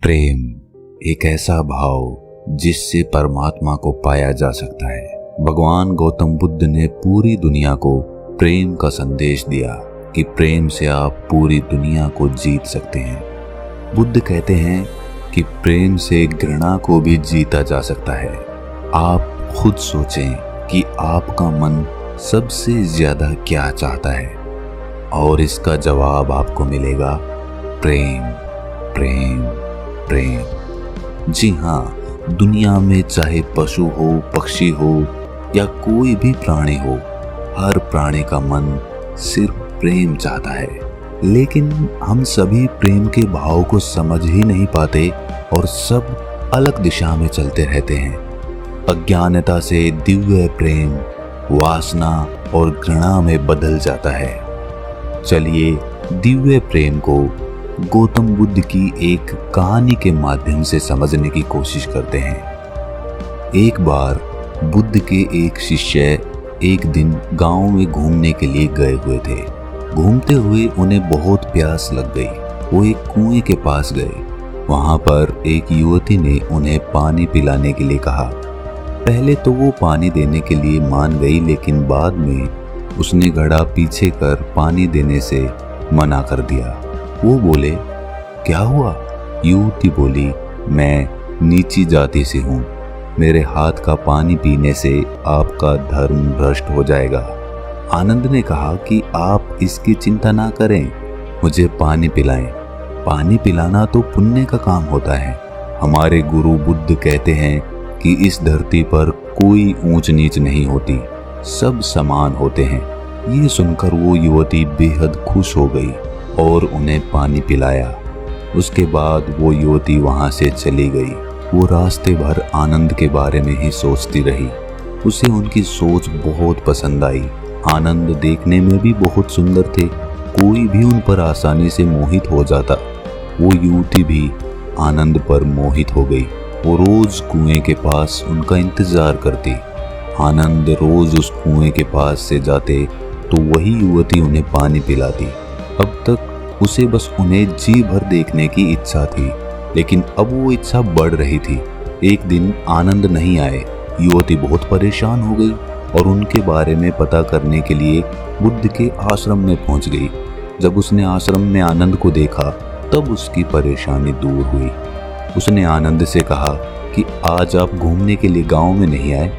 प्रेम एक ऐसा भाव जिससे परमात्मा को पाया जा सकता है। भगवान गौतम बुद्ध ने पूरी दुनिया को प्रेम का संदेश दिया कि प्रेम से आप पूरी दुनिया को जीत सकते हैं। बुद्ध कहते हैं कि प्रेम से घृणा को भी जीता जा सकता है। आप खुद सोचें कि आपका मन सबसे ज्यादा क्या चाहता है और इसका जवाब आपको मिलेगा प्रेम, प्रेम, प्रेम। जी हाँ, दुनिया में चाहे पशु हो, पक्षी हो या कोई भी प्राणी हो, हर प्राणी का मन सिर्फ प्रेम चाहता है। लेकिन हम सभी प्रेम के भाव को समझ ही नहीं पाते और सब अलग दिशा में चलते रहते हैं। अज्ञानता से दिव्य प्रेम वासना और घृणा में बदल जाता है। चलिए दिव्य प्रेम को गौतम बुद्ध की एक कहानी के माध्यम से समझने की कोशिश करते हैं। एक बार बुद्ध के एक शिष्य एक दिन गांव में घूमने के लिए गए हुए थे। घूमते हुए उन्हें बहुत प्यास लग गई। वो एक कुएं के पास गए। वहां पर एक युवती ने उन्हें पानी पिलाने के लिए कहा। पहले तो वो पानी देने के लिए मान गई, लेकिन बाद में उसने घड़ा पीछे कर पानी देने से मना कर दिया। वो बोले, क्या हुआ? युवती बोली, मैं नीची जाति से हूँ। मेरे हाथ का पानी पीने से आपका धर्म भ्रष्ट हो जाएगा। आनंद ने कहा कि आप इसकी चिंता ना करें, मुझे पानी पिलाएं। पानी पिलाना तो पुण्य का काम होता है। हमारे गुरु बुद्ध कहते हैं कि इस धरती पर कोई ऊंच नीच नहीं होती, सब समान होते हैं। ये सुनकर वो युवती बेहद खुश हो गई और उन्हें पानी पिलाया। उसके बाद वो युवती वहां से चली गई। वो रास्ते भर आनंद के बारे में ही सोचती रही। उसे उनकी सोच बहुत पसंद आई। आनंद देखने में भी बहुत सुंदर थे। कोई भी उन पर आसानी से मोहित हो जाता। वो युवती भी आनंद पर मोहित हो गई। वो रोज कुएं के पास उनका इंतजार करती। आनंद रोज उस कुएं के पास से जाते तो वही युवती उन्हें पानी पिलाती। अब तक उसे बस उन्हें जी भर देखने की इच्छा थी, लेकिन अब वो इच्छा बढ़ रही थी। एक दिन आनंद नहीं आए। युवती बहुत परेशान हो गई और उनके बारे में पता करने के लिए बुद्ध के आश्रम में पहुंच गई। जब उसने आश्रम में आनंद को देखा तब उसकी परेशानी दूर हुई। उसने आनंद से कहा कि आज आप घूमने के लिए गांव में नहीं आए।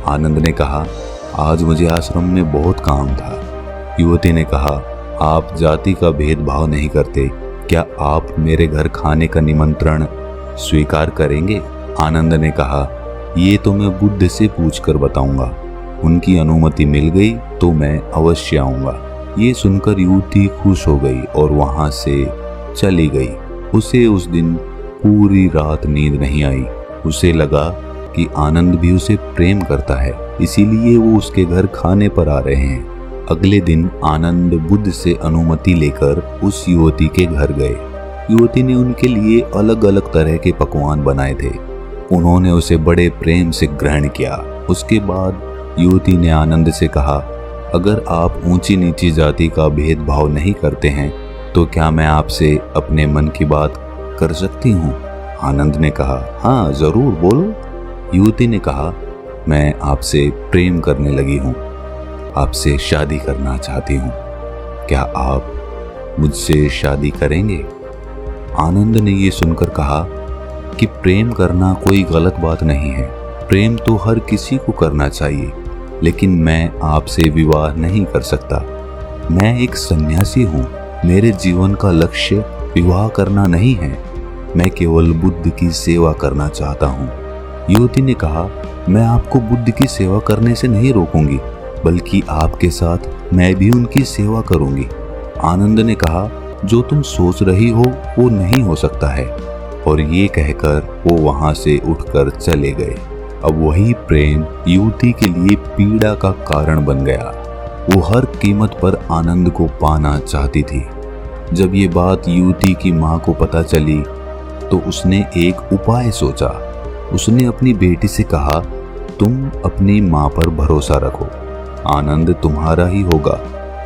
आनंद ने कहा, आज मुझे आश्रम में बहुत काम था। युवती ने कहा, आप जाति का भेदभाव नहीं करते, क्या आप मेरे घर खाने का निमंत्रण स्वीकार करेंगे? आनंद ने कहा, ये तो मैं बुद्ध से पूछकर बताऊंगा। उनकी अनुमति मिल गई तो मैं अवश्य आऊंगा। ये सुनकर युवती खुश हो गई और वहां से चली गई। उसे उस दिन पूरी रात नींद नहीं आई। उसे लगा कि आनंद भी उसे प्रेम करता है, इसीलिए वो उसके घर खाने पर आ रहे हैं। अगले दिन आनंद बुद्ध से अनुमति लेकर उस युवती के घर गए। युवती ने उनके लिए अलग अलग तरह के पकवान बनाए थे। उन्होंने उसे बड़े प्रेम से ग्रहण किया। उसके बाद युवती ने आनंद से कहा, अगर आप ऊंची नीची जाति का भेदभाव नहीं करते हैं तो क्या मैं आपसे अपने मन की बात कर सकती हूँ? आनंद ने कहा, हाँ जरूर बोलो। युवती ने कहा, मैं आपसे प्रेम करने लगी हूँ, आपसे शादी करना चाहती हूँ। क्या आप मुझसे शादी करेंगे? आनंद ने ये सुनकर कहा कि प्रेम करना कोई गलत बात नहीं है। प्रेम तो हर किसी को करना चाहिए, लेकिन मैं आपसे विवाह नहीं कर सकता। मैं एक सन्यासी हूँ। मेरे जीवन का लक्ष्य विवाह करना नहीं है। मैं केवल बुद्ध की सेवा करना चाहता हूँ। युवती ने कहा, मैं आपको बुद्ध की सेवा करने से नहीं रोकूंगी, बल्कि आपके साथ मैं भी उनकी सेवा करूंगी। आनंद ने कहा, जो तुम सोच रही हो वो नहीं हो सकता है। और ये कहकर वो वहां से उठकर चले गए। अब वही प्रेम युवती के लिए पीड़ा का कारण बन गया। वो हर कीमत पर आनंद को पाना चाहती थी। जब ये बात युवती की माँ को पता चली तो उसने एक उपाय सोचा। उसने अपनी बेटी से कहा, तुम अपनी माँ पर भरोसा रखो, आनंद तुम्हारा ही होगा।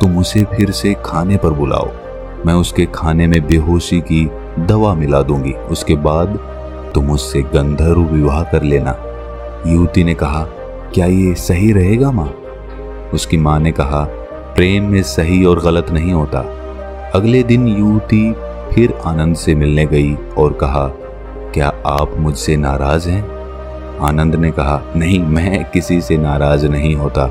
तुम उसे फिर से खाने पर बुलाओ। मैं उसके खाने में बेहोशी की दवा मिला दूंगी, उसके बाद तुम उससे गंधर्व विवाह कर लेना। युवती ने कहा, क्या ये सही रहेगा माँ? उसकी माँ ने कहा, प्रेम में सही और गलत नहीं होता। अगले दिन युवती फिर आनंद से मिलने गई और कहा, क्या आप मुझसे नाराज हैं? आनंद ने कहा, नहीं, मैं किसी से नाराज नहीं होता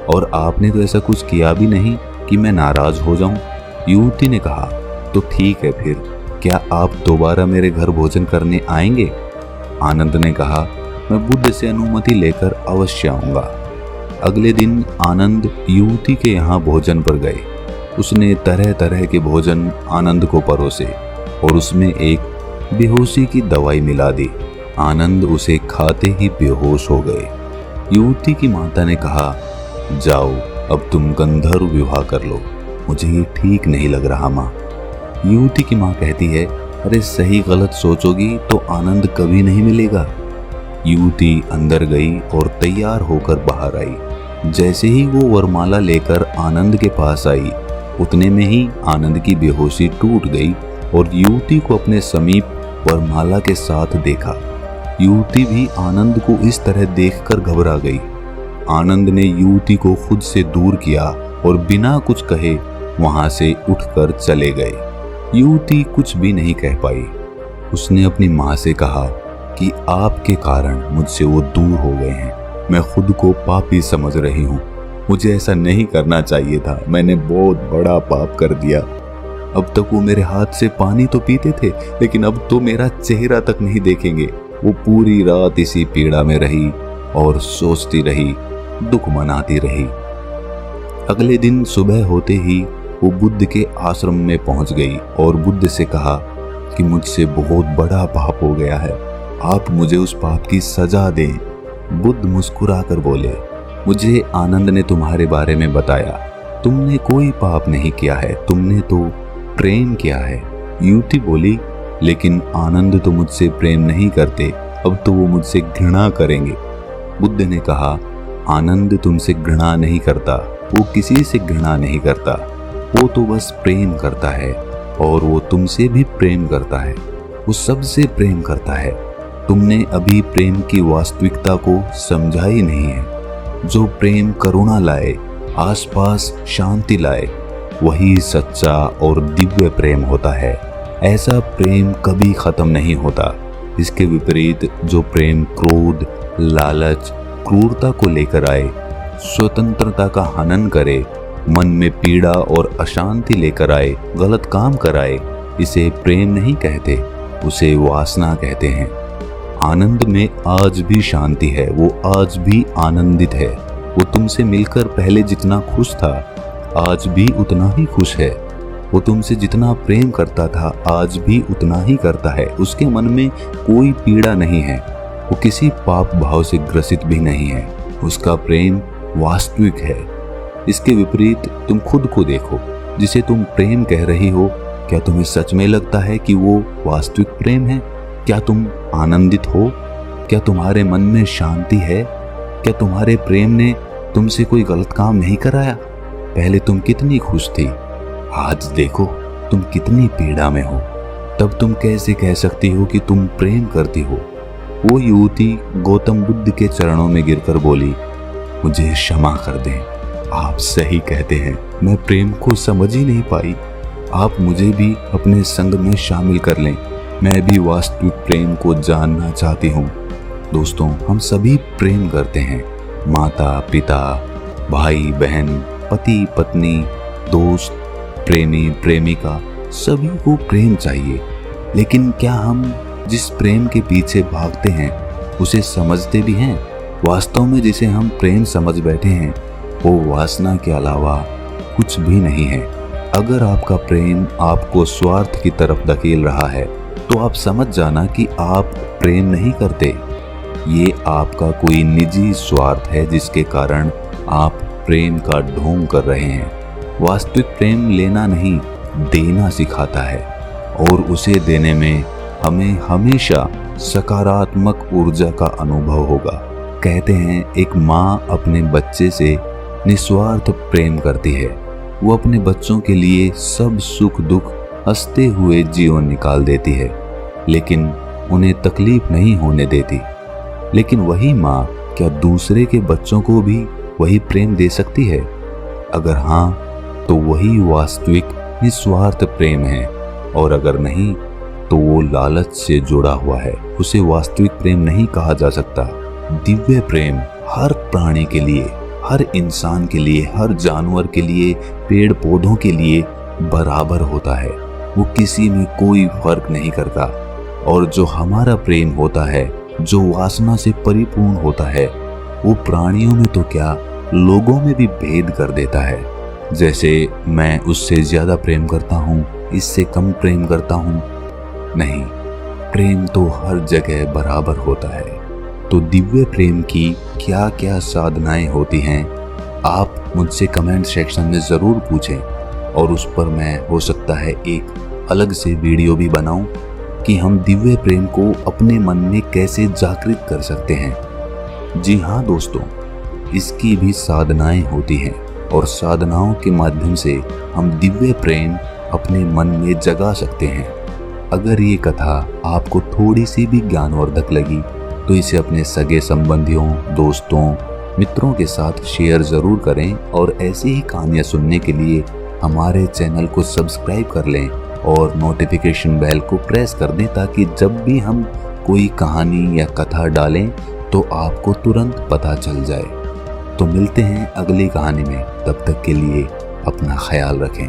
और आपने तो ऐसा कुछ किया भी नहीं कि मैं नाराज हो जाऊं। युवती ने कहा, तो ठीक है, फिर क्या आप दोबारा मेरे घर भोजन करने आएंगे? आनंद ने कहा, मैं बुद्ध से अनुमति लेकर अवश्य आऊंगा। अगले दिन आनंद युवती के यहाँ भोजन पर गए। उसने तरह तरह के भोजन आनंद को परोसे और उसमें एक बेहोशी की दवाई मिला दी। आनंद उसे खाते ही बेहोश हो गए। युवती की माता ने कहा, जाओ अब तुम गंधर्व विवाह कर लो, मुझे ये ठीक नहीं लग रहा माँ। युवती की माँ कहती है, अरे सही गलत सोचोगी तो आनंद कभी नहीं मिलेगा। युवती अंदर गई और तैयार होकर बाहर आई। जैसे ही वो वरमाला लेकर आनंद के पास आई, उतने में ही आनंद की बेहोशी टूट गई और युवती को अपने समीप वरमाला के साथ देखा। युवती भी आनंद को इस तरह देखकर घबरा गई। आनंद ने युवती को खुद से दूर किया और बिना कुछ कहे वहां से उठकर चले गए। युवती कुछ भी नहीं कह पाई। उसने अपनी माँ से कहा कि आपके कारण मुझसे वो दूर हो गए हैं। मैं खुद को पापी समझ रही हूँ। मुझे ऐसा नहीं करना चाहिए था। मैंने बहुत बड़ा पाप कर दिया। अब तक वो मेरे हाथ से पानी तो पीते थे, लेकिन अब तो मेरा चेहरा तक नहीं देखेंगे। वो पूरी रात इसी पीड़ा में रही और सोचती रही, दुख मनाती रही। अगले दिन सुबह होते ही वो बुद्ध के आश्रम में पहुंच गई और बुद्ध से कहा कि मुझसे बहुत बड़ा पाप हो गया है, आप मुझे उस पाप की सजा दें। बुद्ध मुस्कुराकर बोले, मुझे आनंद ने तुम्हारे बारे में बताया, तुमने कोई पाप नहीं किया है, तुमने तो प्रेम किया है। युवती बोली, लेकिन आनंद तो मुझसे प्रेम नहीं करते, अब तो वो मुझसे घृणा करेंगे। बुद्ध ने कहा, आनंद तुमसे घृणा नहीं करता, वो किसी से घृणा नहीं करता, वो तो बस प्रेम करता है और वो तुमसे भी प्रेम करता है, वो सबसे प्रेम करता है। तुमने अभी प्रेम की वास्तविकता को समझा ही नहीं है। जो प्रेम करुणा लाए, आसपास शांति लाए, वही सच्चा और दिव्य प्रेम होता है। ऐसा प्रेम कभी खत्म नहीं होता। इसके विपरीत जो प्रेम क्रोध, लालच, क्रूरता को लेकर आए, स्वतंत्रता का हनन करे, मन में पीड़ा और अशांति लेकर आए, गलत काम कराए, इसे प्रेम नहीं कहते, उसे वासना कहते हैं। आनंद में आज भी शांति है, वो आज भी आनंदित है। वो तुमसे मिलकर पहले जितना खुश था, आज भी उतना ही खुश है। वो तुमसे जितना प्रेम करता था, आज भी उतना ही करता है। उसके मन में कोई पीड़ा नहीं है, वो किसी पाप भाव से ग्रसित भी नहीं है। उसका प्रेम वास्तविक है। इसके विपरीत तुम खुद को देखो, जिसे तुम प्रेम कह रही हो, क्या तुम्हें सच में लगता है कि वो वास्तविक प्रेम है? क्या तुम आनंदित हो? क्या तुम्हारे मन में शांति है? क्या तुम्हारे प्रेम ने तुमसे कोई गलत काम नहीं कराया? पहले तुम कितनी खुश थी, आज देखो तुम कितनी पीड़ा में हो। तब तुम कैसे कह सकती हो कि तुम प्रेम करती हो? वो युवती गौतम बुद्ध के चरणों में गिरकर बोली, मुझे क्षमा कर दें, आप सही कहते हैं, मैं प्रेम को समझ ही नहीं पाई। आप मुझे भी अपने संग में शामिल कर लें, मैं भी वास्तविक प्रेम को जानना चाहती हूँ। दोस्तों, हम सभी प्रेम करते हैं। माता पिता, भाई बहन, पति पत्नी, दोस्त, प्रेमी प्रेमिका, सभी को प्रेम चाहिए। लेकिन क्या हम जिस प्रेम के पीछे भागते हैं उसे समझते भी हैं? वास्तव में जिसे हम प्रेम समझ बैठे हैं वो वासना के अलावा कुछ भी नहीं है। अगर आपका प्रेम आपको स्वार्थ की तरफ धकेल रहा है तो आप समझ जाना कि आप प्रेम नहीं करते। ये आपका कोई निजी स्वार्थ है जिसके कारण आप प्रेम का ढोंग कर रहे हैं। वास्तविक प्रेम लेना नहीं, देना सिखाता है और उसे देने में हमें हमेशा सकारात्मक ऊर्जा का अनुभव होगा। कहते हैं एक माँ अपने बच्चे से निस्वार्थ प्रेम करती है। वो अपने बच्चों के लिए सब सुख दुख हंसते हुए जीवन निकाल देती है, लेकिन उन्हें तकलीफ नहीं होने देती। लेकिन वही माँ क्या दूसरे के बच्चों को भी वही प्रेम दे सकती है? अगर हाँ, तो वही वास्तविक निस्वार्थ प्रेम है, और अगर नहीं तो वो लालच से जुड़ा हुआ है। उसे वास्तविक प्रेम नहीं कहा जा सकता। दिव्य प्रेम हर प्राणी के लिए, हर इंसान के लिए, हर जानवर के लिए, पेड़ पौधों के लिए बराबर होता है। वो किसी में कोई फर्क नहीं करता। और जो हमारा प्रेम होता है, जो वासना से परिपूर्ण होता है, वो प्राणियों में तो क्या, लोगों में भी भेद कर देता है। जैसे मैं उससे ज्यादा प्रेम करता हूँ, इससे कम प्रेम करता हूँ, नहीं, प्रेम तो हर जगह बराबर होता है। तो दिव्य प्रेम की क्या क्या साधनाएं होती हैं, आप मुझसे कमेंट सेक्शन में ज़रूर पूछें, और उस पर मैं हो सकता है एक अलग से वीडियो भी बनाऊं कि हम दिव्य प्रेम को अपने मन में कैसे जागृत कर सकते हैं। जी हाँ दोस्तों, इसकी भी साधनाएं होती हैं, और साधनाओं के माध्यम से हम दिव्य प्रेम अपने मन में जगा सकते हैं। अगर ये कथा आपको थोड़ी सी भी ज्ञानवर्धक लगी तो इसे अपने सगे संबंधियों, दोस्तों, मित्रों के साथ शेयर ज़रूर करें, और ऐसी ही कहानियाँ सुनने के लिए हमारे चैनल को सब्सक्राइब कर लें और नोटिफिकेशन बेल को प्रेस कर दें, ताकि जब भी हम कोई कहानी या कथा डालें तो आपको तुरंत पता चल जाए। तो मिलते हैं अगली कहानी में, तब तक के लिए अपना ख्याल रखें।